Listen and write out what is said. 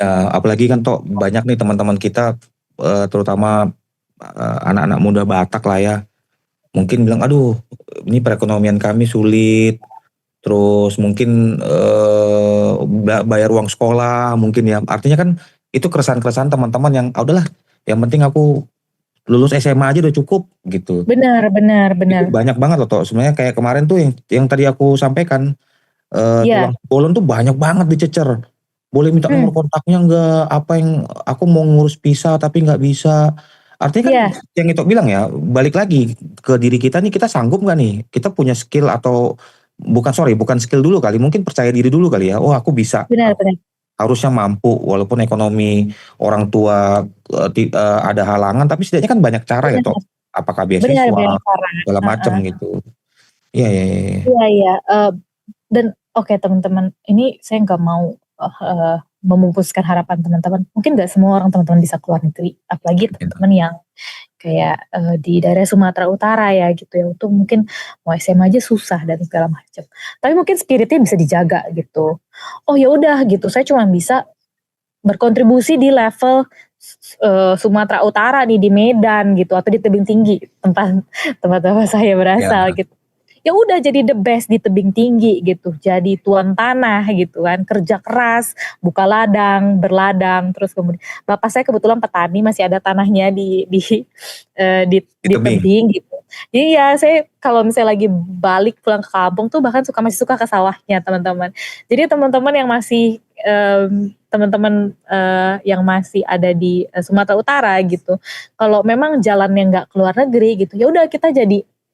Apalagi kan toh banyak nih teman-teman kita, terutama, anak-anak muda Batak lah ya, mungkin bilang, "Aduh, ini perekonomian kami sulit," terus mungkin, bayar uang sekolah mungkin ya. Artinya kan itu keresahan-keresahan teman-teman yang, "Ah, udahlah, yang penting aku lulus SMA aja udah cukup," gitu. Benar benar Itu benar. banyak banget loh Tok, sebenarnya kayak kemarin tuh yang tadi aku sampaikan, Iya. tulang bolon tuh banyak banget dicecer, "Boleh minta nomor Mmm. kontaknya nggak? Apa yang aku mau ngurus visa tapi nggak bisa." Artinya kan Iya. yang itu bilang ya, balik lagi ke diri kita nih, kita sanggup nggak nih? Kita punya skill atau bukan skill dulu kali, mungkin percaya diri dulu kali ya, "Oh aku bisa, Benar benar. harusnya mampu walaupun ekonomi orang tua, ada halangan tapi setidaknya kan banyak cara ya Benar. Tok, apakah Benar beasiswa, benar cara, segala macem heeh. gitu." Iya iya iya iya. Iya iya, dan oke teman-teman, ini saya nggak mau, memupuskan harapan teman-teman, mungkin nggak semua orang teman-teman bisa ke luar negeri, apalagi Iya. teman-teman yang kayak, di daerah Sumatera Utara ya gitu ya, itu mungkin mau SMA aja susah dan segala macam. Tapi mungkin spirit-nya bisa dijaga gitu. Oh ya udah gitu, saya cuma bisa berkontribusi di level Sumatera Utara nih, di Medan gitu, atau di tebing tinggi tempat tempat bapak saya berasal Iya. gitu. Ya udah jadi the best di tebing tinggi gitu, jadi tuan tanah gitu kan, kerja keras, buka ladang, berladang, terus bapak saya kebetulan petani, masih ada tanahnya Di di tebing? tebing gitu. Jadi ya saya kalau misalnya lagi balik pulang ke kampung tuh bahkan masih suka ke sawahnya teman-teman. Jadi teman-teman yang masih, teman-teman, yang masih ada di, Sumatera Utara gitu, kalau memang jalannya nggak ke luar negeri gitu, ya udah kita jadi